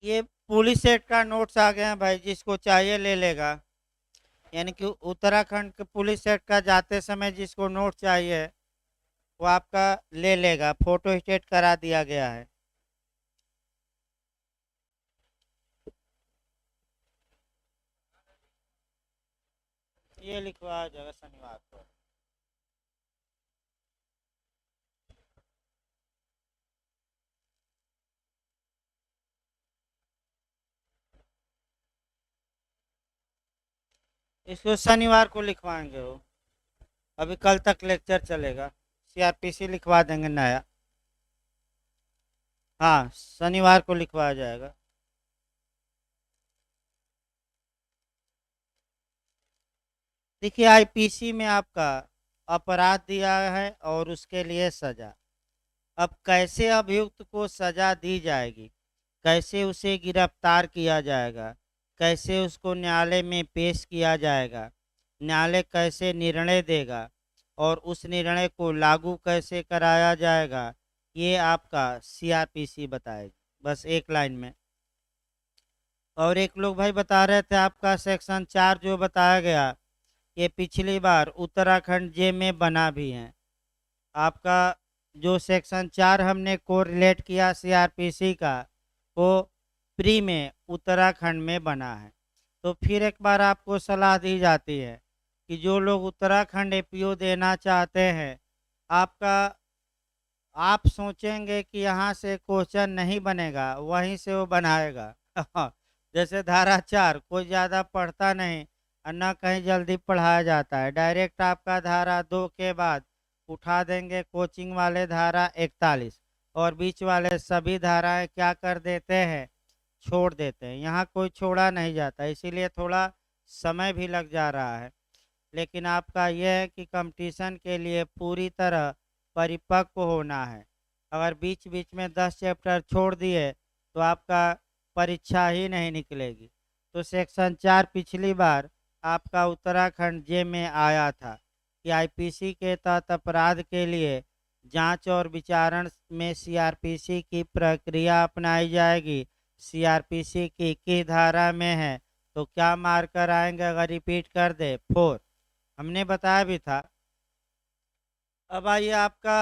ये police set का notes आ गए हैं भाई, जिसको चाहिए ले लेगा। यानी कि उत्तराखंड के पुलिस सेट का जाते समय जिसको नोट चाहिए वो आपका ले लेगा, फोटो स्टेट करा दिया गया है। ये लिखवा जाएगा शनिवार को। इसको शनिवार को लिखवाएंगे वो। अभी कल तक लेक्चर चलेगा। सीआरपीसी लिखवा देंगे नया। हाँ, शनिवार को लिखवाया जाएगा। देखिए, आईपीसी में आपका अपराध दिया है और उसके लिए सजा। अब कैसे अभियुक्त को सजा दी जाएगी, कैसे उसे गिरफ्तार किया जाएगा, कैसे उसको न्यायालय में पेश किया जाएगा, न्यायालय कैसे निर्णय देगा और उस निर्णय को लागू कैसे कराया जाएगा, ये आपका सीआरपीसी बताएगी, बस एक लाइन में। और एक लोग भाई बता रहे थे आपका सेक्शन 4 जो बताया गया, ये पिछली बार उत्तराखंड जे में बना भी है। आपका जो सेक्शन 4 हमने कोरिलेट किया सीआरपीसी का, वो प्री में उत्तराखंड में बना है। तो फिर एक बार आपको सलाह दी जाती है कि जो लोग उत्तराखंड एपीओ देना चाहते हैं, आपका आप सोचेंगे कि यहाँ से क्वेश्चन नहीं बनेगा, वहीं से वो बनाएगा। जैसे धारा 4 कोई ज़्यादा पढ़ता नहीं और न कहीं जल्दी पढ़ाया जाता है, डायरेक्ट आपका धारा 2 के बाद उठा देंगे कोचिंग वाले धारा 41, और बीच वाले सभी धाराएं क्या कर देते हैं, छोड़ देते हैं। यहाँ कोई छोड़ा नहीं जाता, इसीलिए थोड़ा समय भी लग जा रहा है। लेकिन आपका यह है कि कंपटीशन के लिए पूरी तरह परिपक्व होना है। अगर बीच बीच में 10 चैप्टर छोड़ दिए तो आपका परीक्षा ही नहीं निकलेगी। तो सेक्शन 4 पिछली बार आपका उत्तराखंड जे में आया था कि आईपीसी के तहत अपराध के लिए जांच और विचारण में सीआरपीसी की प्रक्रिया अपनाई जाएगी। सीआरपीसी की 21 धारा में है, तो क्या मार्कर आएंगे अगर रिपीट कर दे? 4। हमने बताया भी था। अब आइए आपका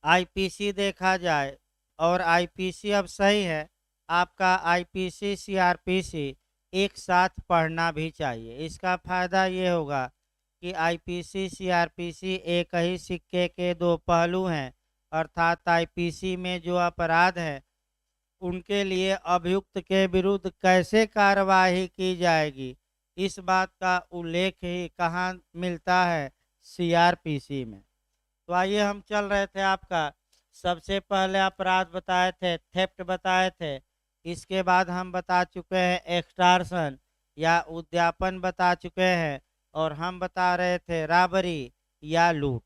आईपीसी देखा जाए, और आईपीसी अब सही है, आपका आईपीसी सीआरपीसी एक साथ पढ़ना भी चाहिए। इसका फायदा ये होगा कि आईपीसी सीआरपीसी एक ही सिक्के के दो पहलू हैं। अर्थात आईपीसी में जो अपराध है उनके लिए अभियुक्त के विरुद्ध कैसे कार्यवाही की जाएगी, इस बात का उल्लेख ही कहाँ मिलता है? सीआरपीसी में। तो आइए हम चल रहे थे आपका, सबसे पहले अपराध बताए थे, थेफ्ट बताए थे। इसके बाद हम बता चुके हैं एक्सटॉर्शन या उद्यापन बता चुके हैं, और हम बता रहे थे रॉबरी या लूट।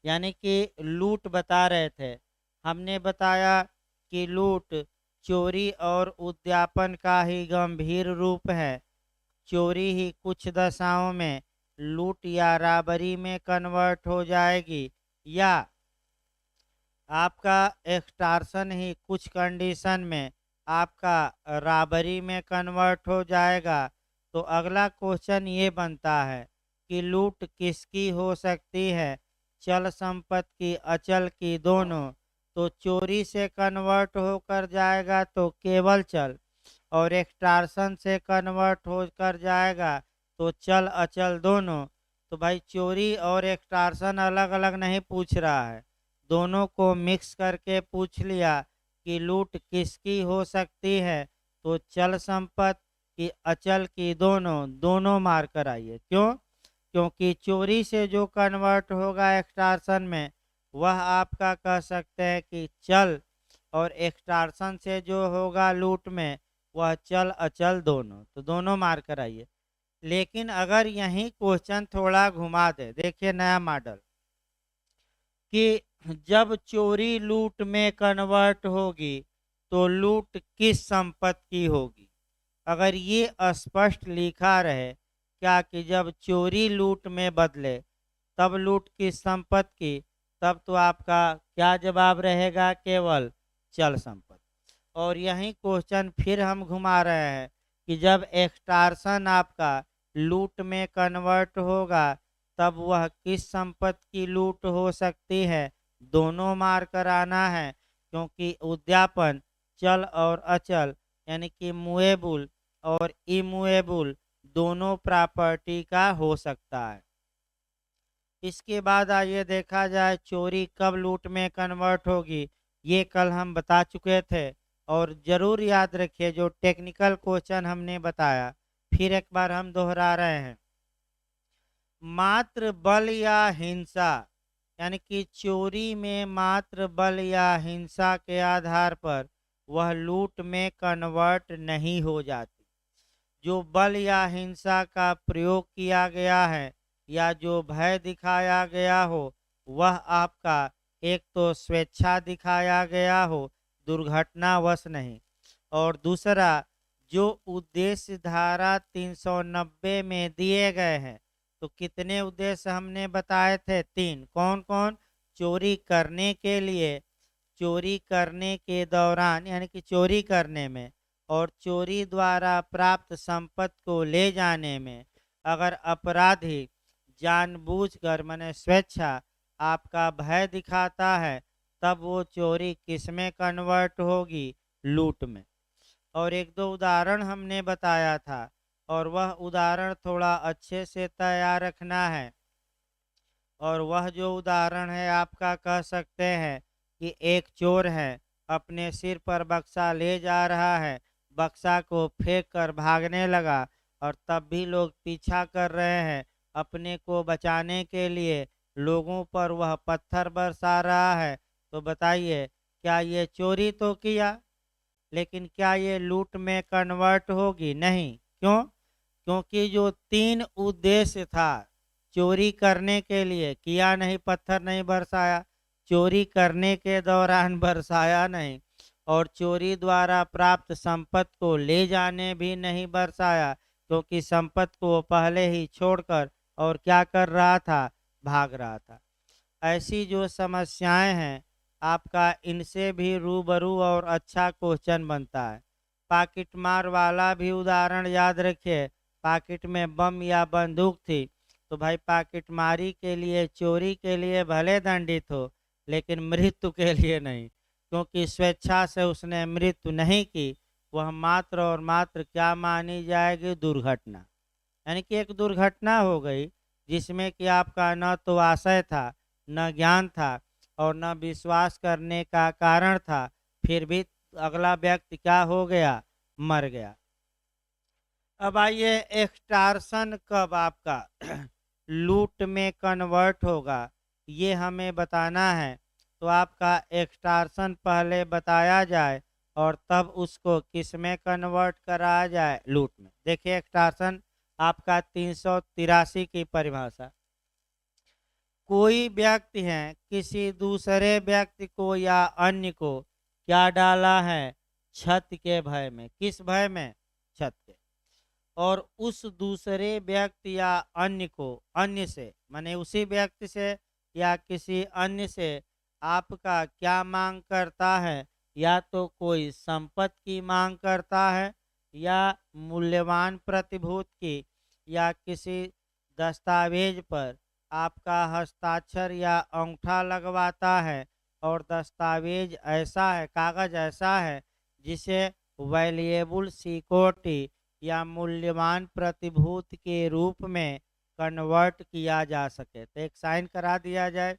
यानी कि लूट बता रहे थे। हमने बताया कि लूट चोरी और उद्यापन का ही गंभीर रूप है। चोरी ही कुछ दशाओं में लूट या रॉबरी में कन्वर्ट हो जाएगी, या आपका एक्सटॉर्शन ही कुछ कंडीशन में आपका रॉबरी में कन्वर्ट हो जाएगा। तो अगला क्वेश्चन ये बनता है कि लूट किसकी हो सकती है? चल संपत्ति की, अचल की, दोनों। तो चोरी से कन्वर्ट होकर जाएगा तो केवल चल, और एक्सटॉर्शन से कन्वर्ट होकर जाएगा तो चल अचल दोनों। तो भाई चोरी और एक्सटॉर्शन अलग अलग नहीं पूछ रहा है, दोनों को मिक्स करके पूछ लिया कि लूट किसकी हो सकती है। तो चल संपत्ति की, अचल की, दोनों। दोनों मार कर आइए। क्यों? क्योंकि चोरी से जो कन्वर्ट होगा एक्सटॉर्शन में, वह आपका कह सकते हैं कि चल, और एक्सटॉर्शन से जो होगा लूट में, वह चल अचल दोनों। तो दोनों मार कर आइए। लेकिन अगर यही क्वेश्चन थोड़ा घुमा दे, देखिए नया मॉडल, कि जब चोरी लूट में कन्वर्ट होगी तो लूट किस संपत्ति की होगी। अगर ये स्पष्ट लिखा रहे क्या कि जब चोरी लूट में बदले तब लूट किस संपत्ति की, तब तो आपका क्या जवाब रहेगा? केवल चल संपत्ति। और यही क्वेश्चन फिर हम घुमा रहे हैं कि जब एक्सटार्सन आपका लूट में कन्वर्ट होगा तब वह किस संपत्ति की लूट हो सकती है, दोनों मार कर आना है, क्योंकि उद्यापन चल और अचल यानी कि मूवेबल और इमूवेबल दोनों प्रॉपर्टी का हो सकता है। इसके बाद आइए देखा जाए चोरी कब लूट में कन्वर्ट होगी। ये कल हम बता चुके थे और ज़रूर याद रखिए जो टेक्निकल क्वेश्चन हमने बताया फिर एक बार हम दोहरा रहे हैं। मात्र बल या हिंसा यानी कि चोरी में मात्र बल या हिंसा के आधार पर वह लूट में कन्वर्ट नहीं हो जाती। जो बल या हिंसा का प्रयोग किया गया है या जो भय दिखाया गया हो वह आपका एक तो स्वेच्छा दिखाया गया हो, दुर्घटनावश नहीं, और दूसरा जो उद्देश्य धारा 390 में दिए गए हैं। तो कितने उद्देश्य हमने बताए थे? 3। कौन कौन? चोरी करने के लिए, चोरी करने के दौरान यानी कि चोरी करने में, और चोरी द्वारा प्राप्त संपत्ति को ले जाने में। अगर अपराधी जानबूझकर माने स्वेच्छा आपका भय दिखाता है तब वो चोरी किस में कन्वर्ट होगी? लूट में। और एक दो उदाहरण हमने बताया था और वह उदाहरण थोड़ा अच्छे से तैयार रखना है। और वह जो उदाहरण है आपका कह सकते हैं कि एक चोर है, अपने सिर पर बक्सा ले जा रहा है, बक्सा को फेंक कर भागने लगा और तब भी लोग पीछा कर रहे हैं। अपने को बचाने के लिए लोगों पर वह पत्थर बरसा रहा है। तो बताइए क्या ये चोरी तो किया, लेकिन क्या ये लूट में कन्वर्ट होगी? नहीं। क्यों? क्योंकि जो 3 उद्देश्य था चोरी करने के लिए किया नहीं, पत्थर नहीं बरसाया, चोरी करने के दौरान बरसाया नहीं, और चोरी द्वारा प्राप्त संपत्ति को ले जाने भी नहीं बरसाया, क्योंकि संपत्ति को पहले ही छोड़कर और क्या कर रहा था? भाग रहा था। ऐसी जो समस्याएं हैं आपका इनसे भी रूबरू और अच्छा क्वेश्चन बनता है। पॉकेट मार वाला भी उदाहरण याद रखिए। पॉकेट में बम या बंदूक थी तो भाई पॉकेट मारी के लिए, चोरी के लिए भले दंडित हो लेकिन मृत्यु के लिए नहीं, क्योंकि स्वेच्छा से उसने मृत्यु नहीं की। वह मात्र और मात्र क्या मानी जाएगी? दुर्घटना। यानी कि एक दुर्घटना हो गई जिसमें कि आपका न तो आशय था, न ज्ञान था और न विश्वास करने का कारण था, फिर भी अगला व्यक्ति क्या हो गया? मर गया। अब आइए एक्सटार्सन कब आपका लूट में कन्वर्ट होगा ये हमें बताना है। तो आपका एक्सटार्सन पहले बताया जाए और तब उसको किस में कन्वर्ट कराया जाए? लूट में। देखिए एक्सटार्सन आपका 383 की परिभाषा। कोई व्यक्ति है किसी दूसरे व्यक्ति को या अन्य को क्या डाला है? छत के भय में। किस भय में? छत के। और उस दूसरे व्यक्ति या अन्य को, अन्य से माने उसी व्यक्ति से या किसी अन्य से आपका क्या मांग करता है? या तो कोई संपत्ति की मांग करता है या मूल्यवान प्रतिभूति की, या किसी दस्तावेज पर आपका हस्ताक्षर या अंगूठा लगवाता है, और दस्तावेज ऐसा है, कागज ऐसा है जिसे वैल्यूएबल सिक्योरिटी या मूल्यवान प्रतिभूति के रूप में कन्वर्ट किया जा सके। तो एक साइन करा दिया जाए।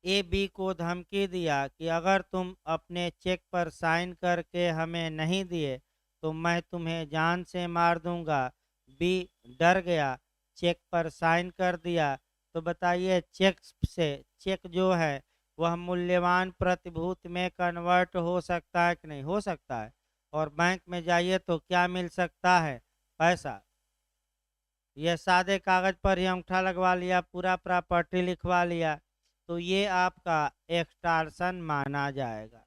ए बी को धमकी दिया कि अगर तुम अपने चेक पर साइन करके हमें नहीं दिए तो मैं तुम्हें जान से मार दूंगा। बी डर गया, चेक पर साइन कर दिया। तो बताइए चेक से, चेक जो है वह मूल्यवान प्रतिभूति में कन्वर्ट हो सकता है कि नहीं? हो सकता है। और बैंक में जाइए तो क्या मिल सकता है? पैसा। यह सादे कागज पर ही अंगूठा लगवा लिया, पूरा प्रॉपर्टी लिखवा लिया, तो ये आपका एक्सटार्सन माना जाएगा।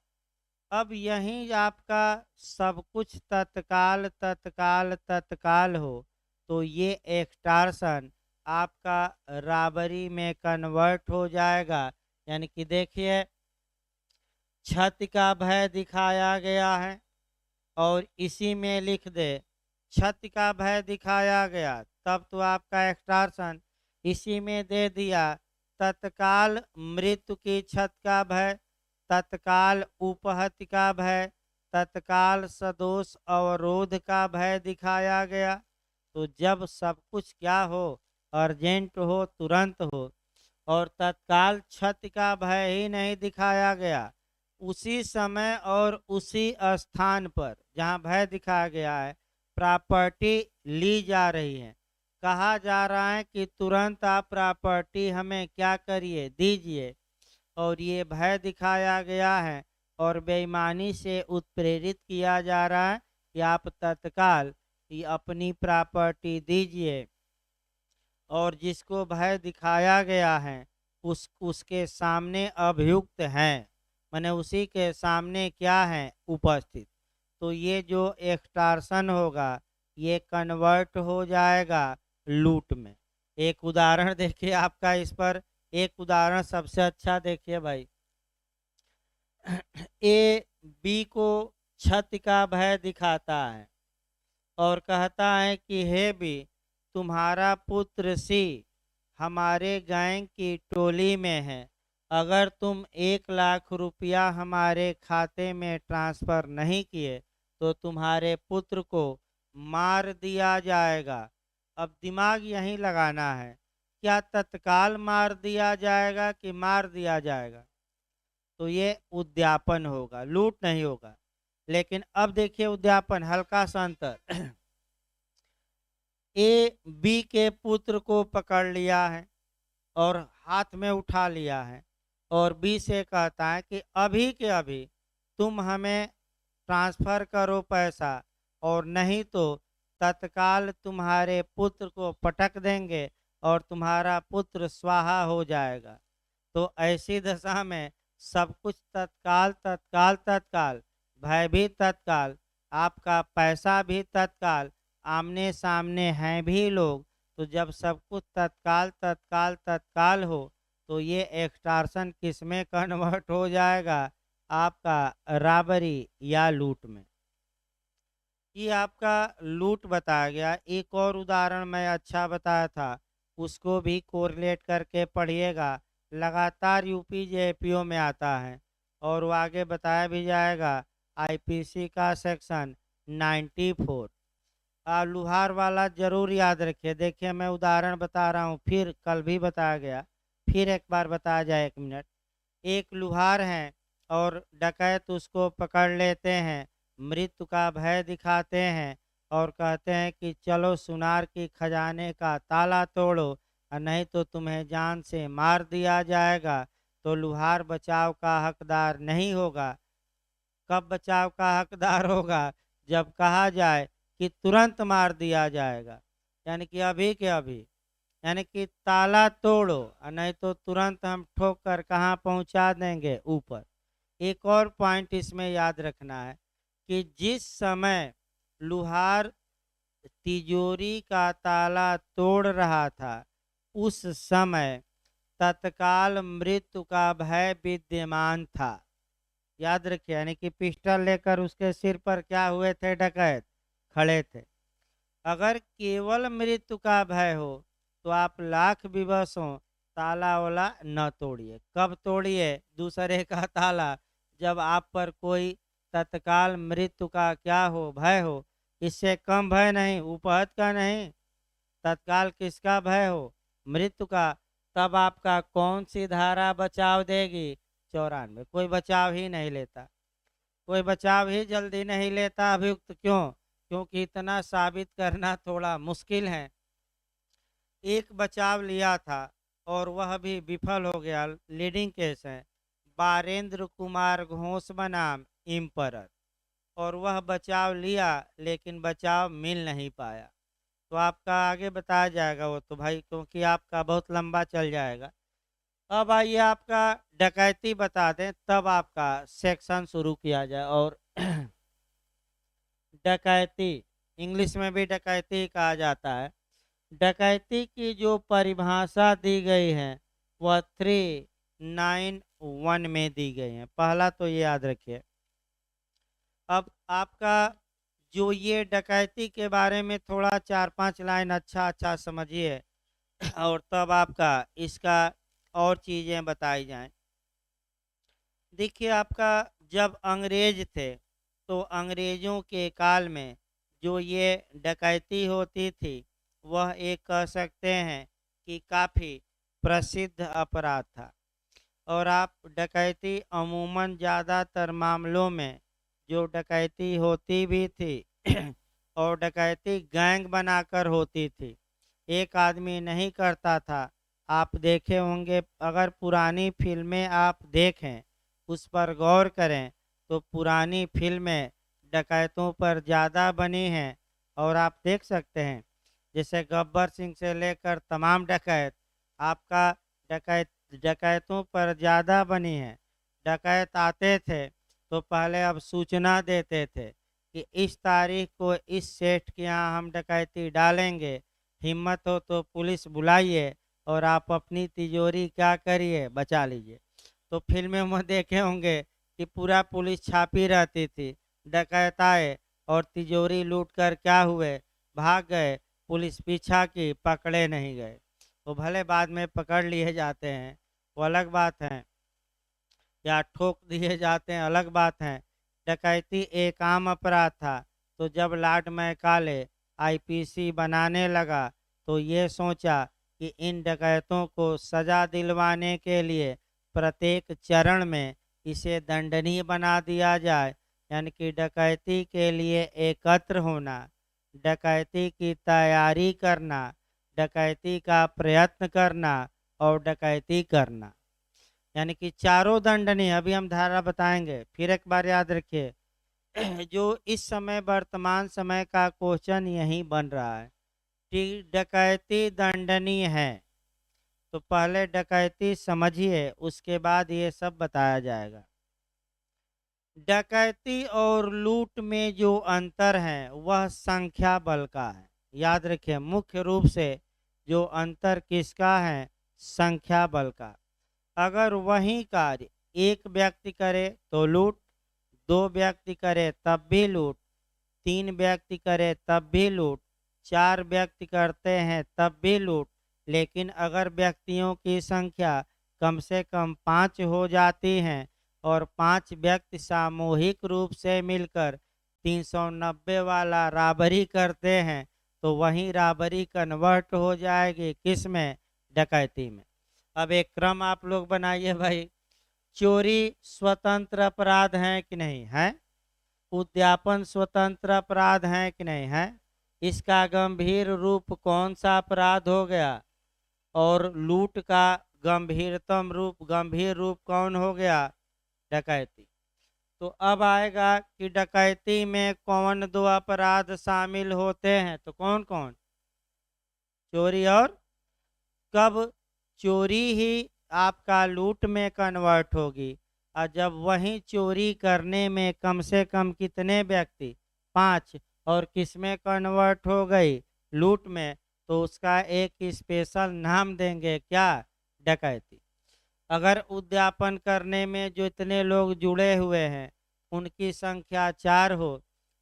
अब यहीं आपका सब कुछ तत्काल तत्काल तत्काल हो तो ये एक्सटार्सन आपका राबरी में कन्वर्ट हो जाएगा। यानी कि देखिए क्षति का भय दिखाया गया है, और इसी में लिख दे क्षति का भय दिखाया गया, तब तो आपका एक्सटॉर्शन इसी में दे दिया। तत्काल मृत्यु की क्षति का भय, तत्काल उपहत्य का भय, तत्काल सदोष अवरोध का भय दिखाया गया। तो जब सब कुछ क्या हो, अर्जेंट हो, तुरंत हो, और तत्काल क्षति का भय ही नहीं दिखाया गया, उसी समय और उसी स्थान पर जहाँ भय दिखाया गया है प्रॉपर्टी ली जा रही है, कहा जा रहा है कि तुरंत आप प्रॉपर्टी हमें क्या करिए, दीजिए, और ये भय दिखाया गया है और बेईमानी से उत्प्रेरित किया जा रहा है कि आप तत्काल ये अपनी प्रॉपर्टी दीजिए, और जिसको भय दिखाया गया है उसके सामने अभियुक्त हैं, माने उसी के सामने क्या है, उपस्थित। तो ये जो एक्सटॉर्शन होगा ये कन्वर्ट हो जाएगा लूट में। एक उदाहरण देखिए आपका इस पर, एक उदाहरण सबसे अच्छा देखिए भाई। ए बी को क्षति का भय दिखाता है और कहता है कि हे बी, तुम्हारा पुत्र सी हमारे गैंग की टोली में है, अगर तुम 1 लाख रुपया हमारे खाते में ट्रांसफ़र नहीं किए तो तुम्हारे पुत्र को मार दिया जाएगा। अब दिमाग यहीं लगाना है, क्या तत्काल मार दिया जाएगा कि मार दिया जाएगा? तो ये उद्यापन होगा, लूट नहीं होगा। लेकिन अब देखिए उद्यापन, हल्का सा अंतर। ए बी के पुत्र को पकड़ लिया है और हाथ में उठा लिया है, और बी से कहता है कि अभी के अभी तुम हमें ट्रांसफ़र करो पैसा, और नहीं तो तत्काल तुम्हारे पुत्र को पटक देंगे और तुम्हारा पुत्र स्वाहा हो जाएगा। तो ऐसी दशा में सब कुछ तत्काल तत्काल तत्काल, भय भी तत्काल, आपका पैसा भी तत्काल, आमने सामने हैं भी लोग। तो जब सब कुछ तत्काल तत्काल तत्काल हो तो ये एक्सटॉर्शन किस में कन्वर्ट हो जाएगा, आपका रॉबरी या लूट में। ये आपका लूट बताया गया। एक और उदाहरण मैं अच्छा बताया था, उसको भी कोरिलेट करके पढ़िएगा, लगातार यूपी जेपीओ में आता है और वो आगे बताया भी जाएगा। आईपीसी का सेक्शन 94 लुहार वाला जरूर याद रखिए। देखिए मैं उदाहरण बता रहा हूँ, फिर कल भी बताया गया, फिर एक बार बताया जाए, 1 मिनट। एक लुहार हैं और डकैत उसको पकड़ लेते हैं, मृत्यु का भय दिखाते हैं और कहते हैं कि चलो सुनार की खजाने का ताला तोड़ो और नहीं तो तुम्हें जान से मार दिया जाएगा। तो लुहार बचाव का हकदार नहीं होगा। कब बचाव का हकदार होगा? जब कहा जाए कि तुरंत मार दिया जाएगा, यानी कि अभी के अभी, यानी कि ताला तोड़ो और नहीं तो तुरंत हम ठोक कर कहाँ पहुँचा देंगे, ऊपर। एक और पॉइंट इसमें याद रखना है कि जिस समय लुहार तिजोरी का ताला तोड़ रहा था उस समय तत्काल मृत्यु का भय विद्यमान था। याद रखिए, यानी कि पिस्टल लेकर उसके सिर पर क्या हुए थे, डकैत खड़े थे। अगर केवल मृत्यु का भय हो तो आप लाख विवश हो, ताला वाला न तोड़िए। कब तोड़िए दूसरे का ताला? जब आप पर कोई तत्काल मृत्यु का क्या हो, भय हो। इससे कम भय नहीं, उपहत का नहीं, तत्काल किसका भय हो, मृत्यु का। तब आपका कौन सी धारा बचाव देगी? 94। कोई बचाव ही नहीं लेता, कोई बचाव ही जल्दी नहीं लेता अभियुक्त। क्यों? क्योंकि इतना साबित करना थोड़ा मुश्किल है। एक बचाव लिया था और वह भी विफल हो गया। लीडिंग केस है, बारेंद्र कुमार घोष बनाम इम्परर, और वह बचाव लिया लेकिन बचाव मिल नहीं पाया। तो आपका आगे बताया जाएगा वो तो भाई, क्योंकि आपका बहुत लंबा चल जाएगा। अब आइए आपका डकैती बता दें, तब आपका सेक्शन शुरू किया जाए। और डकैती, इंग्लिश में भी डकैती कहा जाता है। डकैती की जो परिभाषा दी गई है वह 3 9(1) में दी गई हैं। पहला तो ये याद रखिए। अब आपका जो ये डकैती के बारे में थोड़ा 4-5 लाइन अच्छा समझिए और तब आपका इसका और चीज़ें बताई जाएं। देखिए आपका जब अंग्रेज थे तो अंग्रेज़ों के काल में जो ये डकैती होती थी वह एक कह सकते हैं कि काफ़ी प्रसिद्ध अपराध था। और आप डकैती अमूमन ज़्यादातर मामलों में जो डकैती होती भी थी और डकैती गैंग बनाकर होती थी, एक आदमी नहीं करता था। आप देखे होंगे, अगर पुरानी फिल्में आप देखें, उस पर गौर करें तो पुरानी फिल्में डकैतों पर ज़्यादा बनी हैं। और आप देख सकते हैं जैसे गब्बर सिंह से लेकर तमाम डकैत आपका डकैत डकैतों पर ज़्यादा बनी है। डकैत आते थे तो पहले अब सूचना देते थे कि इस तारीख को इस सेठ के यहाँ हम डकैती डालेंगे, हिम्मत हो तो पुलिस बुलाइए और आप अपनी तिजोरी क्या करिए, बचा लीजिए। तो फिल्में में देखे होंगे कि पूरा पुलिस छापी रहती थी, डकैत आए और तिजोरी लूट कर क्या हुए, भाग गए। पुलिस पीछा की, पकड़े नहीं गए। वो भले बाद में पकड़ लिए जाते हैं, वो अलग बात है, या ठोक दिए जाते हैं, अलग बात है। डकैती एक आम अपराध था। तो जब लॉर्ड मैकाले आईपीसी बनाने लगा तो ये सोचा कि इन डकैतों को सजा दिलवाने के लिए प्रत्येक चरण में इसे दंडनीय बना दिया जाए। यानी कि डकैती के लिए एकत्र होना, डकैती की तैयारी करना, डकैती का प्रयत्न करना और डकैती करना, यानी कि चारों दंडनीय। अभी हम धारा बताएंगे, फिर एक बार याद रखिए जो इस समय वर्तमान समय का क्वेश्चन यही बन रहा है कि डकैती दंडनीय है, तो पहले डकैती समझिए, उसके बाद ये सब बताया जाएगा। डकैती और लूट में जो अंतर है वह संख्या बल का है। याद रखिए, मुख्य रूप से जो अंतर किसका है, संख्या बल का। अगर वही कार्य एक व्यक्ति करे तो लूट, दो व्यक्ति करे तब भी लूट, तीन व्यक्ति करे तब भी लूट, चार व्यक्ति करते हैं तब भी लूट। लेकिन अगर व्यक्तियों की संख्या कम से कम 5 हो जाती है और 5 व्यक्ति सामूहिक रूप से मिलकर 390 वाला राबरी करते हैं तो वही राबरी कन्वर्ट हो जाएगी किस में, डकैती में। अब एक क्रम आप लोग बनाइए भाई। चोरी स्वतंत्र अपराध है कि नहीं है? उद्यापन स्वतंत्र अपराध है कि नहीं है? इसका गंभीर रूप कौन सा अपराध हो गया? और लूट का गंभीर रूप कौन हो गया? डकैती। तो अब आएगा कि डकैती में कौन दो अपराध शामिल होते हैं, तो कौन कौन? चोरी और कब चोरी ही आपका लूट में कन्वर्ट होगी। और जब वही चोरी करने में कम से कम कितने व्यक्ति, 5, और किस में कन्वर्ट हो गई, लूट में, तो उसका एक स्पेशल नाम देंगे, क्या? डकैती। अगर उद्यापन करने में जो इतने लोग जुड़े हुए हैं उनकी संख्या 4 हो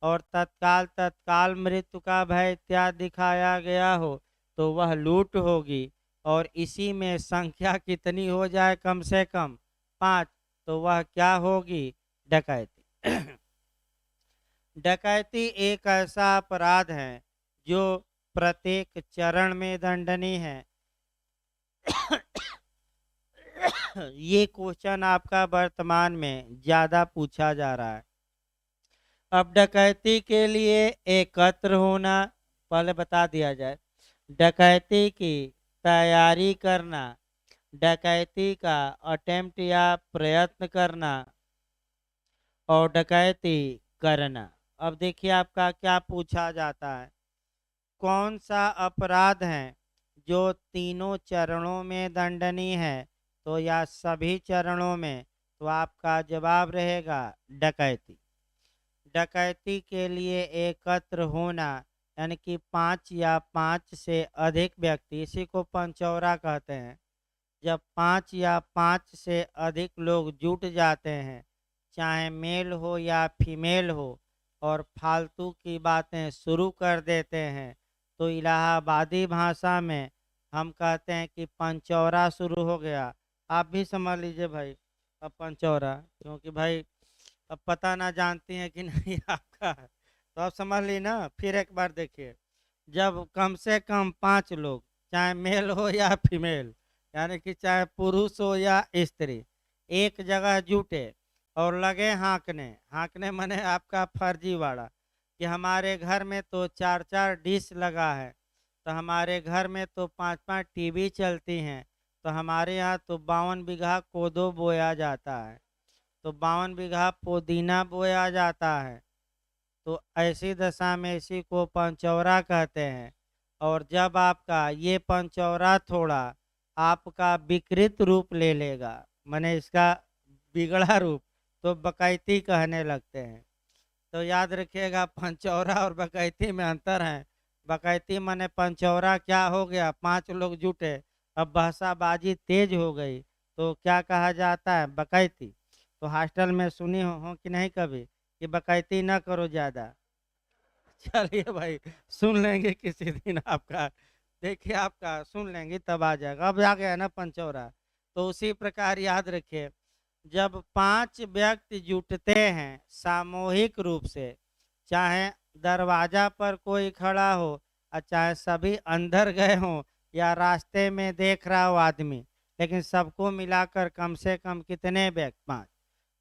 और तत्काल तत्काल मृत्यु का भय इत्यादि दिखाया गया हो तो वह लूट होगी। और इसी में संख्या कितनी हो जाए, कम से कम 5, तो वह क्या होगी, डकैती। डकैती एक ऐसा अपराध है जो प्रत्येक चरण में दंडनीय है। ये क्वेश्चन आपका वर्तमान में ज्यादा पूछा जा रहा है। अब डकैती के लिए एकत्र होना, पहले बता दिया जाए। डकैती की तैयारी करना, डकैती का अटेम्प्ट या प्रयत्न करना, और डकैती करना। अब देखिए आपका क्या पूछा जाता है, कौन सा अपराध है जो तीनों चरणों में दंडनीय है, तो या सभी चरणों में, तो आपका जवाब रहेगा डकैती। डकैती के लिए एकत्र होना, यानी कि 5 या 5 से अधिक व्यक्ति, इसी को पंचौरा कहते हैं। जब 5 या 5 से अधिक लोग जुट जाते हैं, चाहे मेल हो या फीमेल हो, और फालतू की बातें शुरू कर देते हैं, तो इलाहाबादी भाषा में हम कहते हैं कि पंचौरा शुरू हो गया। आप भी समझ लीजिए भाई, अब पंचौरा, क्योंकि भाई अब पता ना जानती हैं कि नहीं आपका, तो आप समझ ली ना। फिर एक बार देखिए, जब कम से कम 5 लोग, चाहे मेल हो या फीमेल, यानी कि चाहे पुरुष हो या स्त्री, एक जगह जुटे और लगे हाँकने। हाँकने माने आपका फर्जीवाड़ा, कि हमारे घर में तो 4-4 डिश लगा है, तो हमारे घर में तो 5-5 टीवी चलती हैं, तो हमारे यहाँ तो 52 बीघा कोदो बोया जाता है, तो 52 बीघा पुदीना बोया जाता है। तो ऐसी दशा में इसी को पंचौरा कहते हैं। और जब आपका ये पंचौरा थोड़ा आपका विकृत रूप ले लेगा, माने इसका बिगड़ा रूप, तो बकैती कहने लगते हैं। तो याद रखिएगा, पंचौरा और बकैती में अंतर है। बकैती माने पंचौरा क्या हो गया, 5 लोग जुटे, अब बहसाबाजी तेज हो गई, तो क्या कहा जाता है, बकैती। तो हॉस्टल में सुनी हो कि नहीं कभी, कि बकैती ना करो ज़्यादा। चलिए भाई, सुन लेंगे किसी दिन आपका, देखिए आपका सुन लेंगे तब आ जाएगा। अब आ गया ना पंचौरा। तो उसी प्रकार याद रखिए, जब 5 व्यक्ति जुटते हैं सामूहिक रूप से, चाहे दरवाजा पर कोई खड़ा हो और चाहे सभी अंदर गए हों या रास्ते में देख रहा हो आदमी, लेकिन सबको मिलाकर कम से कम कितने व्यक्ति, 5।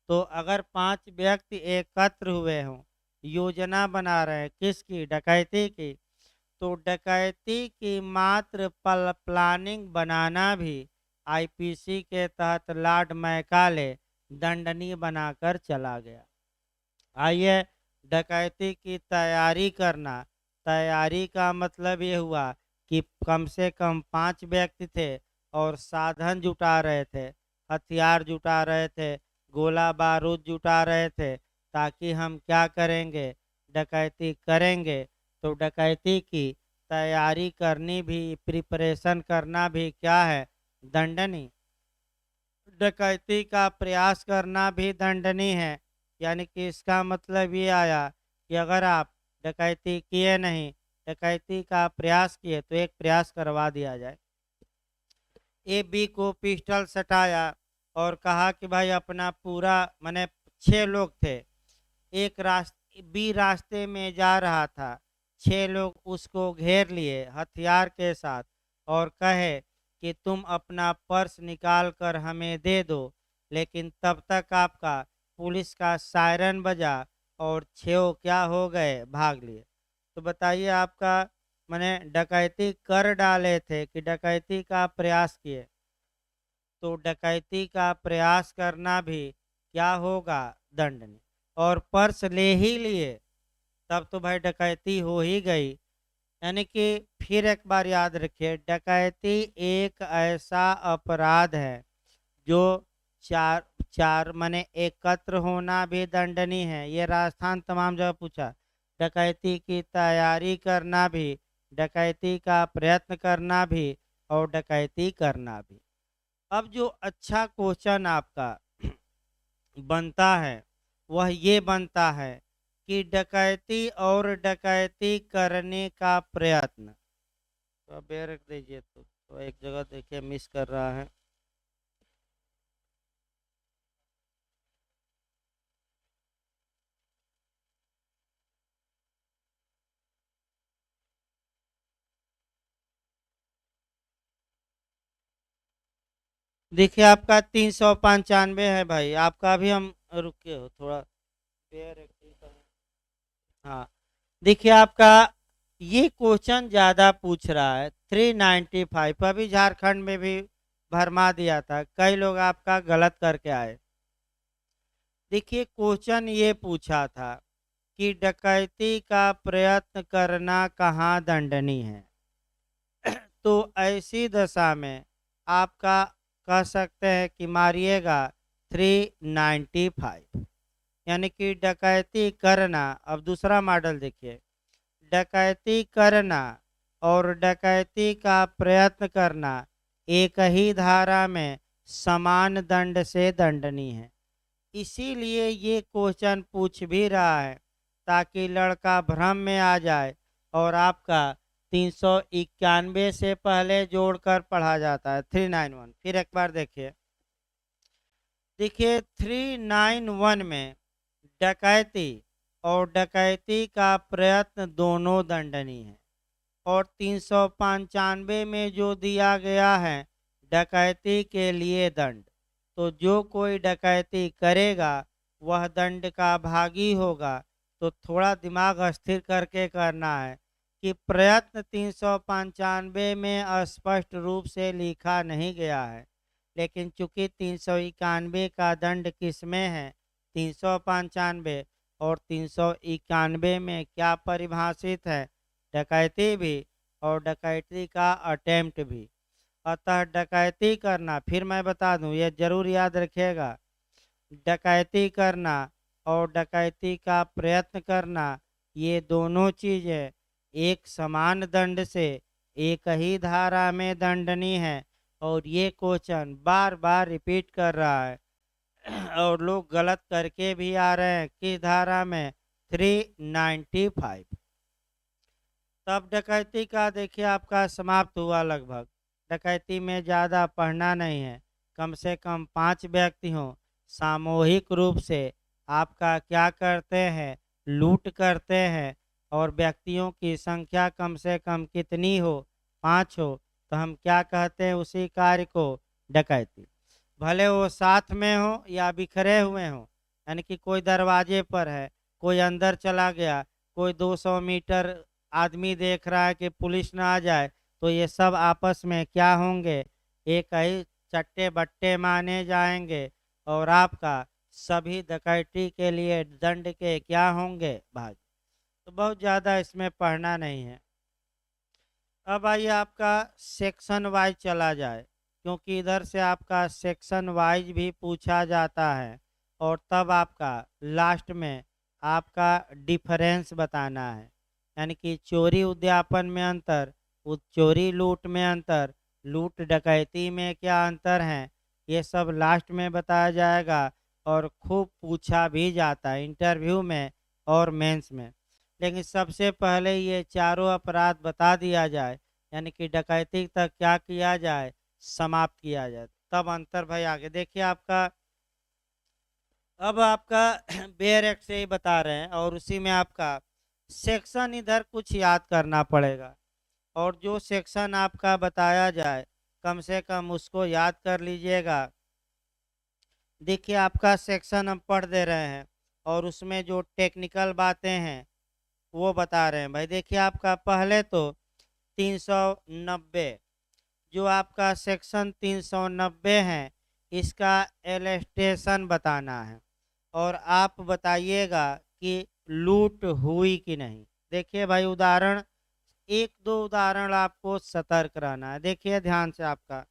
तो अगर 5 व्यक्ति एकत्र हुए हों, योजना बना रहे हैं किसकी, डकैती की, तो डकैती की मात्र प्लानिंग बनाना भी आईपीसी के तहत लॉर्ड मैकाले दंडनीय बनाकर चला गया। आइए, डकैती की तैयारी करना। तैयारी का मतलब ये हुआ कि कम से कम 5 व्यक्ति थे और साधन जुटा रहे थे, हथियार जुटा रहे थे, गोला बारूद जुटा रहे थे, ताकि हम क्या करेंगे, डकैती करेंगे। तो डकैती की तैयारी करनी भी, प्रिपरेशन करना भी क्या है, दंडनीय। डकैती का प्रयास करना भी दंडनीय है। यानी कि इसका मतलब ये आया कि अगर आप डकैती किए नहीं, डकैती का प्रयास किए, तो एक प्रयास करवा दिया जाए। ए बी को पिस्टल सटाया और कहा कि भाई अपना पूरा, माने 6 लोग थे, एक रास्ते, बी रास्ते में जा रहा था, 6 लोग उसको घेर लिए हथियार के साथ और कहे कि तुम अपना पर्स निकाल कर हमें दे दो, लेकिन तब तक आपका पुलिस का सायरन बजा और 6 क्या हो गए, भाग लिए। तो बताइए आपका, मैंने डकैती कर डाले थे कि डकैती का प्रयास किए। तो डकैती का प्रयास करना भी क्या होगा, दंडनीय। और पर्स ले ही लिए, तब तो भाई डकैती हो ही गई। यानी कि फिर एक बार याद रखिए, डकैती एक ऐसा अपराध है जो चार चार माने एकत्र होना भी दंडनीय है। ये राजस्थान तमाम जगह पूछा। डकैती की तैयारी करना भी, डकैती का प्रयत्न करना भी, और डकैती करना भी। अब जो अच्छा क्वेश्चन आपका बनता है, वह ये बनता है कि डकैती और डकैती करने का प्रयत्न, तो अब ये रख दीजिए, तो एक जगह देखिए मिस कर रहा है। देखिए आपका 395 है भाई, आपका भी हम रुके हो थोड़ा, पेयर एक्टिव का। हाँ, देखिए आपका ये क्वेश्चन ज्यादा पूछ रहा है, 395 अभी झारखंड में भी भरमा दिया था, कई लोग आपका गलत करके आए। देखिए क्वेश्चन ये पूछा था कि डकैती का प्रयत्न करना कहाँ दंडनीय है। तो ऐसी दशा में आपका कह सकते हैं कि मारिएगा 395, यानी कि डकैती करना। अब दूसरा मॉडल देखिए, डकैती करना और डकैती का प्रयत्न करना एक ही धारा में समान दंड से दंडनीय है। इसीलिए ये क्वेश्चन पूछ भी रहा है ताकि लड़का भ्रम में आ जाए। और आपका 391 से पहले जोड़कर पढ़ा जाता है 391। फिर एक बार देखिए, 391 में डकैती और डकैती का प्रयत्न दोनों दंडनीय है। और 395 में जो दिया गया है डकैती के लिए दंड, तो जो कोई डकैती करेगा वह दंड का भागी होगा। तो थोड़ा दिमाग स्थिर करके करना है कि प्रयत्न 395 में स्पष्ट रूप से लिखा नहीं गया है, लेकिन चूंकि 391 का दंड किस में है, 395, और 391 में क्या परिभाषित है, डकैती भी और डकैती का अटेम्प्ट भी। अतः डकैती करना, फिर मैं बता दूं, ये जरूर याद रखिएगा, डकैती करना और डकैती का प्रयत्न करना, ये दोनों चीज़ें एक समान दंड से एक ही धारा में दंडनीय है। और ये क्वेश्चन बार बार रिपीट कर रहा है और लोग गलत करके भी आ रहे हैं किस धारा में, 395। तब डकैती का देखिए आपका समाप्त हुआ लगभग। डकैती में ज़्यादा पढ़ना नहीं है, कम से कम 5 व्यक्ति हों, सामूहिक रूप से आपका क्या करते हैं, लूट करते हैं, और व्यक्तियों की संख्या कम से कम कितनी हो, 5 हो, तो हम क्या कहते हैं उसी कार्य को, डकैती। भले वो साथ में हो या बिखरे हुए हों, यानी कि कोई दरवाजे पर है, कोई अंदर चला गया, कोई 200 मीटर आदमी देख रहा है कि पुलिस ना आ जाए, तो ये सब आपस में क्या होंगे, एक ही चट्टे बट्टे माने जाएंगे। और आपका सभी डकैती के लिए दंड के क्या होंगे, भाग। तो बहुत ज़्यादा इसमें पढ़ना नहीं है। अब आइए आपका सेक्शन वाइज चला जाए, क्योंकि इधर से आपका सेक्शन वाइज भी पूछा जाता है। और तब आपका लास्ट में आपका डिफरेंस बताना है, यानी कि चोरी उद्यापन में अंतर, चोरी लूट में अंतर, लूट डकैती में क्या अंतर है, ये सब लास्ट में बताया जाएगा। और खूब पूछा भी जाता है इंटरव्यू में और मेंस में। लेकिन सबसे पहले ये चारों अपराध बता दिया जाए, यानी कि डकैती तक क्या किया जाए, समाप्त किया जाए, तब अंतर भाई आगे देखिए आपका। अब आपका बेयर एक्ट से ही बता रहे हैं और उसी में आपका सेक्शन इधर कुछ याद करना पड़ेगा। और जो सेक्शन आपका बताया जाए कम से कम उसको याद कर लीजिएगा। देखिए आपका सेक्शन हम पढ़ दे रहे हैं और उसमें जो टेक्निकल बातें हैं वो बता रहे हैं। भाई देखिए आपका पहले तो 390, जो आपका सेक्शन 390 है, इसका एलस्टेशन बताना है। और आप बताइएगा कि लूट हुई कि नहीं। देखिए भाई उदाहरण, एक दो उदाहरण आपको सतर्क रहना है। देखिए ध्यान से आपका,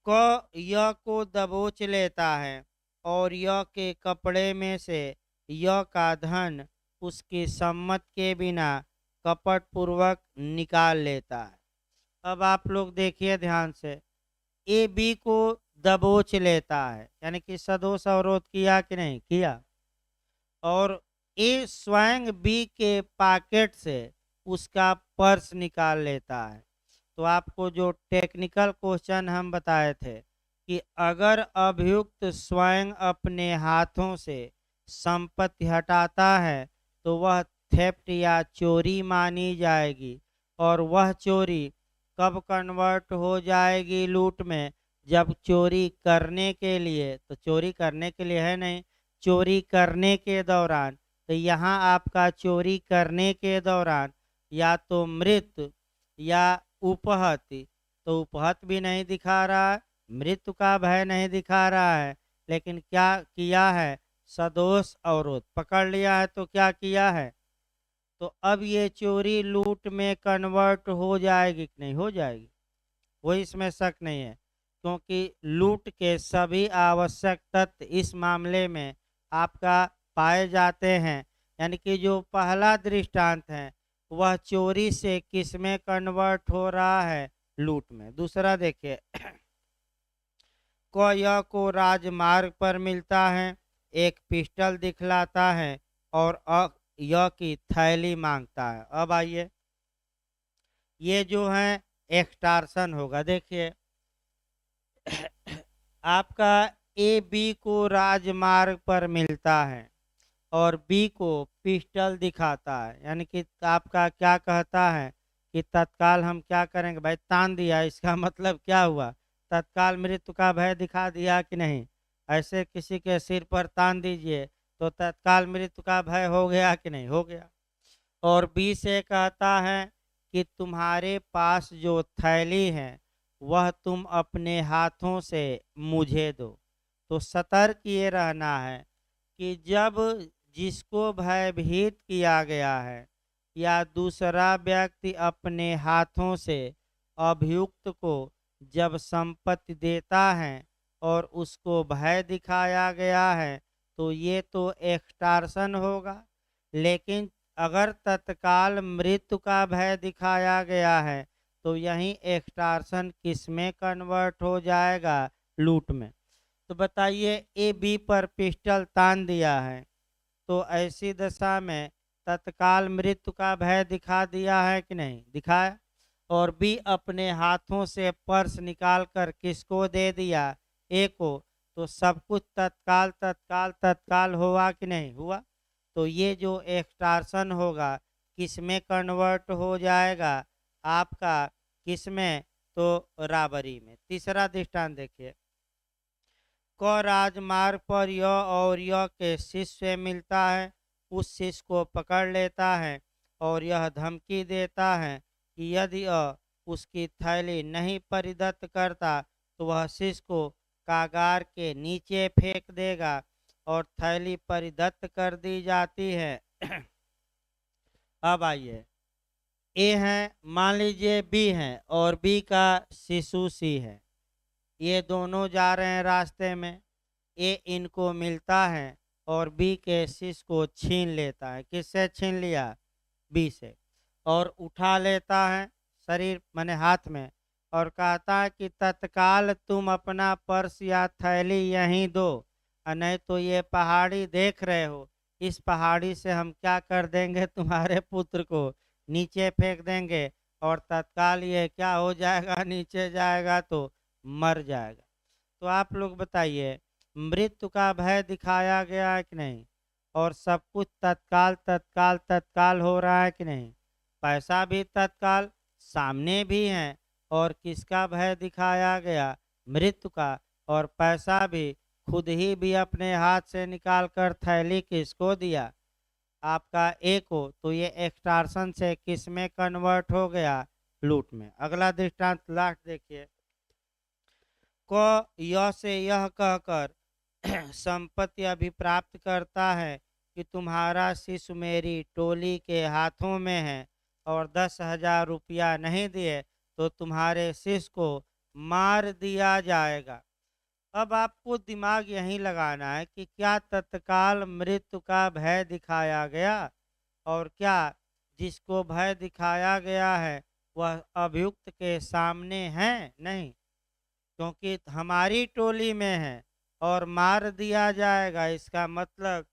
क यह को दबोच लेता है और यह के कपड़े में से यह का धन उसकी सम्मत के बिना कपट पूर्वक निकाल लेता है। अब आप लोग देखिए ध्यान से, ए बी को दबोच लेता है, यानी कि सदोष अवरोध किया कि नहीं किया। और ए स्वयं बी के पॉकेट से उसका पर्स निकाल लेता है। तो आपको जो टेक्निकल क्वेश्चन हम बताए थे कि अगर अभियुक्त स्वयं अपने हाथों से संपत्ति हटाता है तो वह थेफ्ट या चोरी मानी जाएगी। और वह चोरी कब कन्वर्ट हो जाएगी लूट में, जब चोरी करने के लिए, तो चोरी करने के लिए है नहीं, चोरी करने के दौरान। तो यहाँ आपका चोरी करने के दौरान या तो मृत या उपहत, तो उपहत भी नहीं दिखा रहा है, मृत्यु का भय नहीं दिखा रहा है, लेकिन क्या किया है, सदोष अवरोध पकड़ लिया है। तो क्या किया है, तो अब ये चोरी लूट में कन्वर्ट हो जाएगी कि नहीं हो जाएगी, वो इसमें शक नहीं है। क्योंकि लूट के सभी आवश्यक तत्व इस मामले में आपका पाए जाते हैं। यानी कि जो पहला दृष्टांत है वह चोरी से किस में कन्वर्ट हो रहा है, लूट में। दूसरा देखिए, क य को राजमार्ग पर मिलता है, एक पिस्टल दिखलाता है और य की थैली मांगता है। अब आइए, ये जो है एक्सटार्सन होगा। देखिए, आपका ए बी को राजमार्ग पर मिलता है और बी को पिस्टल दिखाता है, यानी कि आपका क्या कहता है कि तत्काल हम क्या करेंगे भाई, तान दिया, इसका मतलब क्या हुआ, तत्काल मृत्यु का भय दिखा दिया कि नहीं। ऐसे किसी के सिर पर तान दीजिए तो तत्काल मृत्यु का भय हो गया कि नहीं, हो गया। और बी से कहता है कि तुम्हारे पास जो थैली है वह तुम अपने हाथों से मुझे दो। तो सतर्क ये रहना है कि जब जिसको भयभीत किया गया है या दूसरा व्यक्ति अपने हाथों से अभियुक्त को जब संपत्ति देता है और उसको भय दिखाया गया है, तो ये तो एक्सटार्सन होगा। लेकिन अगर तत्काल मृत्यु का भय दिखाया गया है तो यही एक्सटार्सन किस में कन्वर्ट हो जाएगा, लूट में। तो बताइए, ए बी पर पिस्टल तान दिया है तो ऐसी दशा में तत्काल मृत्यु का भय दिखा दिया है कि नहीं, दिखाया। और बी अपने हाथों से पर्स निकाल कर किसको दे दिया, ए को। तो सब कुछ तत्काल तत्काल तत्काल हुआ कि नहीं हुआ। तो ये जो एक्सटार्सन होगा किस में कन्वर्ट हो जाएगा, आपका किस में, तो राबरी में। तीसरा दृष्टांत देखिए, क राजमार्ग पर य और य के शिष्य मिलता है, उस शिष्य को पकड़ लेता है और यह धमकी देता है कि यदि उसकी थैली नहीं परिदत्त करता तो वह शिष्य को कागार के नीचे फेंक देगा, और थैली परिदत्त कर दी जाती है। अब आइए, ए है, मान लीजिए बी है और बी का शिशु सी है, ये दोनों जा रहे हैं रास्ते में। ए इनको मिलता है और बी के शिष्य को छीन लेता है। किससे छीन लिया, बी से, और उठा लेता है शरीर माने हाथ में, और कहता है कि तत्काल तुम अपना पर्स या थैली यहीं दो, और नहीं तो ये पहाड़ी देख रहे हो, इस पहाड़ी से हम क्या कर देंगे, तुम्हारे पुत्र को नीचे फेंक देंगे और तत्काल ये क्या हो जाएगा, नीचे जाएगा तो मर जाएगा। तो आप लोग बताइए, मृत्यु का भय दिखाया गया है कि नहीं, और सब कुछ तत्काल तत्काल तत्काल हो रहा है कि नहीं। पैसा भी तत्काल सामने भी है, और किसका भय दिखाया गया, मृत्यु का। और पैसा भी खुद ही भी अपने हाथ से निकाल कर थैली किसको दिया, आपका ए को। तो ये एक्सटार्सन से किस में कन्वर्ट हो गया, लूट में। अगला दृष्टांत लास्ट देखिए, क यह से यह कहकर संपत्ति अभिप्राप्त करता है कि तुम्हारा शिशु मेरी टोली के हाथों में है, और 10,000 रुपया नहीं दिए तो तुम्हारे शिशु को मार दिया जाएगा। अब आपको दिमाग यहीं लगाना है कि क्या तत्काल मृत्यु का भय दिखाया गया, और क्या जिसको भय दिखाया गया है वह अभियुक्त के सामने है, नहीं। क्योंकि हमारी टोली में है और मार दिया जाएगा, इसका मतलब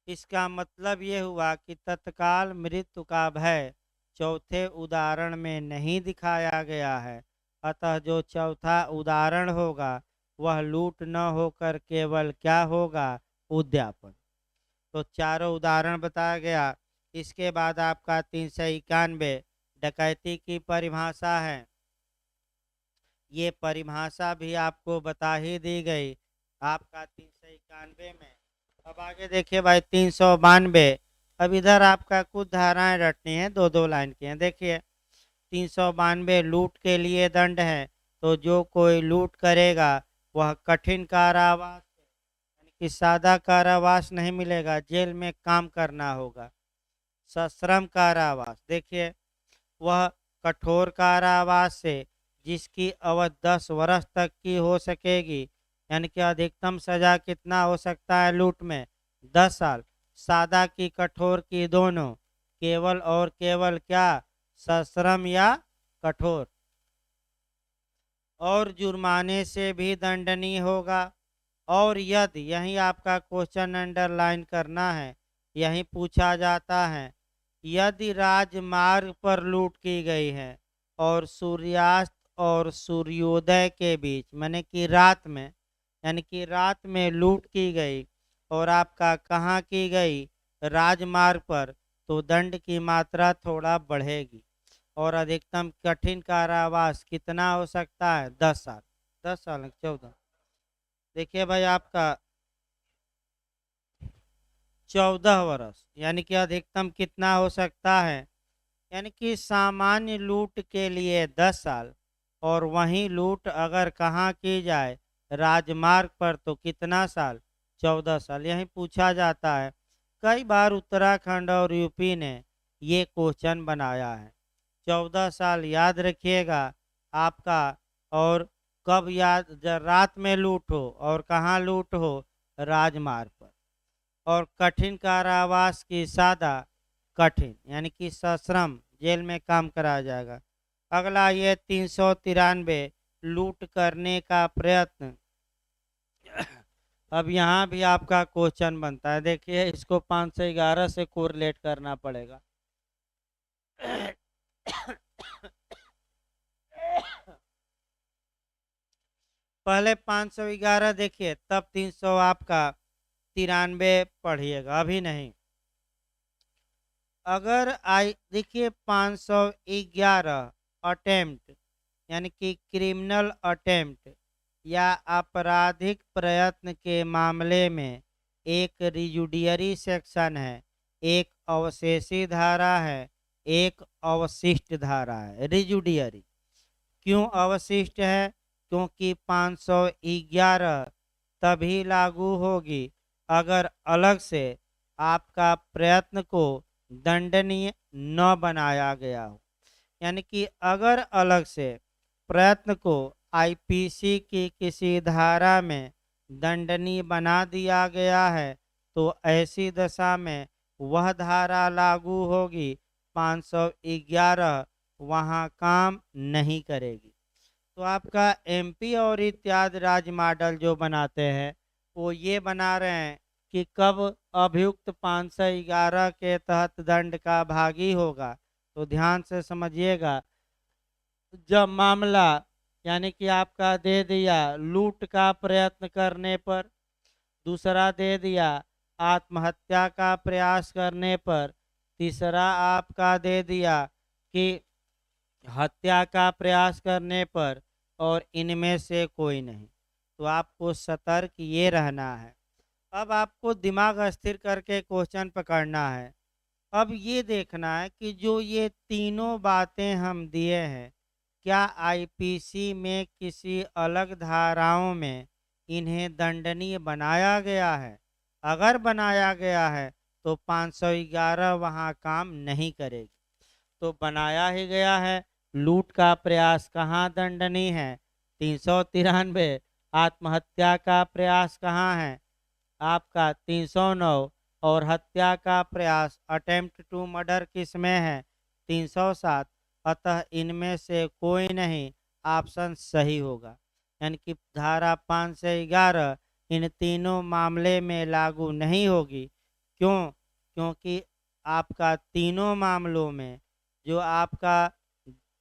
इसका मतलब ये हुआ कि तत्काल मृत्यु का भय चौथे उदाहरण में नहीं दिखाया गया है। अतः जो चौथा उदाहरण होगा वह लूट न होकर केवल क्या होगा, उद्यापन। तो चारों उदाहरण बताया गया। इसके बाद आपका 391 डकैती की परिभाषा है, ये परिभाषा भी आपको बता ही दी गई आपका 391 में। अब आगे देखिए भाई 392। अब इधर आपका कुछ धाराएं रटनी है, दो दो लाइन की हैं। देखिए 392 लूट के लिए दंड है, तो जो कोई लूट करेगा वह कठिन कारावास, यानी कि सादा कारावास नहीं मिलेगा, जेल में काम करना होगा, सश्रम कारावास। देखिए, वह कठोर कारावास से जिसकी अवधि 10 वर्ष तक की हो सकेगी, यानी कि अधिकतम सजा कितना हो सकता है लूट में, 10 साल। सादा की कठोर की दोनों, केवल और केवल क्या, सश्रम या कठोर, और जुर्माने से भी दंडनीय होगा। और यदि, यही आपका क्वेश्चन अंडरलाइन करना है, यही पूछा जाता है, यदि राजमार्ग पर लूट की गई है और सूर्यास्त और सूर्योदय के बीच, माने कि रात में, यानी कि रात में लूट की गई और आपका कहाँ की गई, राजमार्ग पर, तो दंड की मात्रा थोड़ा बढ़ेगी और अधिकतम कठिन कारावास कितना हो सकता है, 10 साल। 10 साल 14, देखिए भाई आपका 14 वर्ष, यानी कि अधिकतम कितना हो सकता है, यानी कि सामान्य लूट के लिए 10 साल, और वहीं लूट अगर कहाँ की जाए, राजमार्ग पर, तो कितना साल, 14 साल। यही पूछा जाता है। कई बार उत्तराखंड और यूपी ने ये क्वेश्चन बनाया है। 14 साल याद रखिएगा आपका। और कब याद, जब रात में लूट हो और कहाँ लूट हो, राजमार्ग पर। और कठिन कारावास की सादा, कठिन यानी कि सश्रम, जेल में काम कराया जाएगा। अगला ये 393, लूट करने का प्रयत्न। अब यहाँ भी आपका क्वेश्चन बनता है, देखिए इसको 511 से कोरिलेट करना पड़ेगा। पहले 511 देखिए, तब 300 आपका 93 पढ़िएगा, अभी नहीं। अगर आई देखिए 511 अटेम्प्ट, यानी कि क्रिमिनल अटेम्प्ट या आपराधिक प्रयत्न के मामले में एक रिजुडियरी सेक्शन है, एक अवशेषी धारा है, एक अवशिष्ट धारा है। रिजुडियरी क्यों अवशिष्ट है, क्योंकि 511 तभी लागू होगी अगर अलग से आपका प्रयत्न को दंडनीय न बनाया गया हो। यानी कि अगर अलग से प्रयत्न को आईपीसी की किसी धारा में दंडनीय बना दिया गया है, तो ऐसी दशा में वह धारा लागू होगी, 511 वहाँ काम नहीं करेगी। तो आपका एमपी और इत्यादि राज्य मॉडल जो बनाते हैं, वो ये बना रहे हैं कि कब अभियुक्त 511 के तहत दंड का भागी होगा। तो ध्यान से समझिएगा, जब मामला यानी कि आपका दे दिया लूट का प्रयत्न करने पर, दूसरा दे दिया आत्महत्या का प्रयास करने पर, तीसरा आपका दे दिया कि हत्या का प्रयास करने पर, और इनमें से कोई नहीं। तो आपको सतर्क ये रहना है। अब आपको दिमाग स्थिर करके क्वेश्चन पकड़ना है। अब ये देखना है कि जो ये तीनों बातें हम दिए हैं, क्या आईपीसी में किसी अलग धाराओं में इन्हें दंडनीय बनाया गया है। अगर बनाया गया है तो 511 वहाँ काम नहीं करेगी। तो बनाया ही गया है। लूट का प्रयास कहाँ दंडनीय है, 393। आत्महत्या का प्रयास कहाँ है, आपका 309। और हत्या का प्रयास अटेम्प्ट टू मर्डर किस में है, 307। अतः इनमें से कोई नहीं, ऑप्शन सही होगा। यानी कि धारा 511 इन तीनों मामले में लागू नहीं होगी। क्यों, क्योंकि आपका तीनों मामलों में जो आपका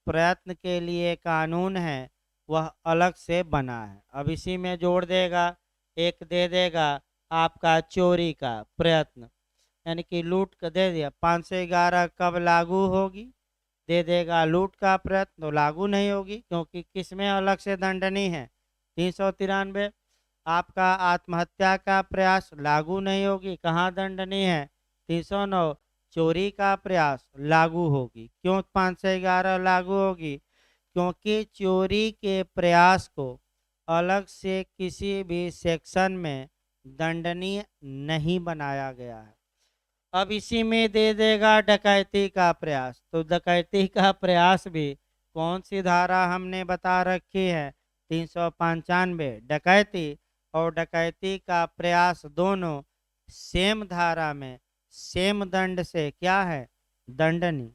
प्रयत्न के लिए कानून है वह अलग से बना है। अब इसी में जोड़ देगा, एक दे देगा आपका चोरी का प्रयत्न, यानी कि लूट का दे दिया। 511 कब लागू होगी, दे देगा लूट का प्रयत्न, तो लागू नहीं होगी क्योंकि किसमें अलग से दंडनीय है, 393। आपका आत्महत्या का प्रयास लागू नहीं होगी, कहाँ दंडनीय है, 309। चोरी का प्रयास लागू होगी। क्यों 511 लागू होगी, क्योंकि चोरी के प्रयास को अलग से किसी भी सेक्शन में दंडनीय नहीं बनाया गया है। अब इसी में दे देगा डकैती का प्रयास, तो डकैती का प्रयास भी कौन सी धारा हमने बता रखी है, 395। डकैती और डकैती का प्रयास दोनों सेम धारा में सेम दंड से क्या है, दंडनीय।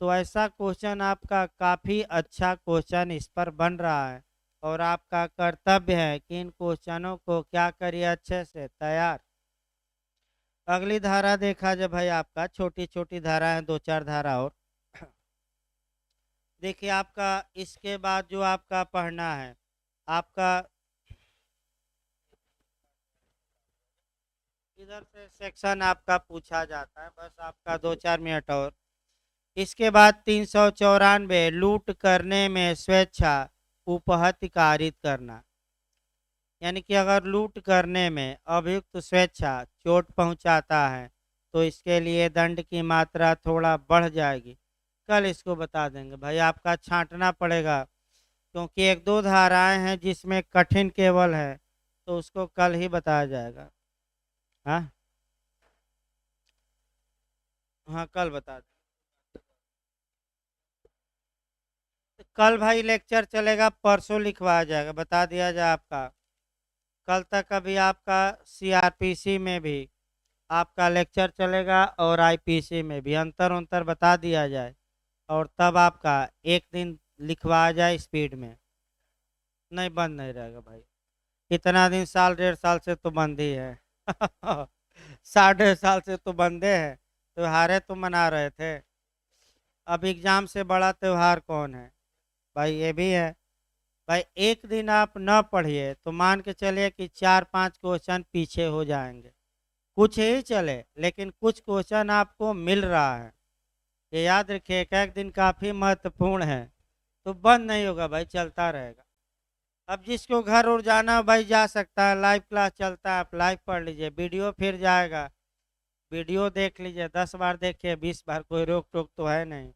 तो ऐसा क्वेश्चन आपका काफ़ी अच्छा क्वेश्चन इस पर बन रहा है और आपका कर्तव्य है कि इन क्वेश्चनों को क्या करिए, अच्छे से तैयार। अगली धारा देखा जाए भाई, आपका छोटी छोटी धारा है, दो चार धारा और। देखिए आपका इसके बाद जो आपका पढ़ना है, आपका इधर से सेक्शन आपका पूछा जाता है, बस आपका 2-4 मिनट और। इसके बाद 394 लूट करने में स्वेच्छा उपहति कारित करना, यानी कि अगर लूट करने में अभियुक्त स्वेच्छा चोट पहुंचाता है तो इसके लिए दंड की मात्रा थोड़ा बढ़ जाएगी। कल इसको बता देंगे भाई, आपका छांटना पड़ेगा क्योंकि एक दो धाराएं हैं जिसमें कठिन केवल है, तो उसको कल ही बताया जाएगा। हाँ हाँ, कल बता दें। कल भाई लेक्चर चलेगा, परसों लिखवाया जाएगा, बता दिया जाए आपका। कल तक अभी आपका सीआरपीसी में भी आपका लेक्चर चलेगा और आईपीसी में भी अंतर अंतर बता दिया जाए, और तब आपका एक दिन लिखवाया जाए स्पीड में। नहीं, बंद नहीं रहेगा भाई, इतना दिन, साल 1.5 साल से तो बंद ही है। 1.5 साल से तो बंदे हैं, त्योहारें तो मना रहे थे। अब एग्जाम से बड़ा त्योहार कौन है भाई, ये भी है। भाई एक दिन आप न पढ़िए तो मान के चलिए कि 4-5 क्वेश्चन पीछे हो जाएंगे, कुछ ही चले लेकिन कुछ क्वेश्चन आपको मिल रहा है। ये याद रखिए, एक एक दिन काफ़ी महत्वपूर्ण है, तो बंद नहीं होगा भाई, चलता रहेगा। अब जिसको घर उड़ जाना हो भाई जा सकता है, लाइव क्लास चलता है, आप लाइव पढ़ लीजिए, वीडियो फिर जाएगा, वीडियो देख लीजिए, 10 बार देखिए, 20 बार, कोई रोक टोक तो है नहीं।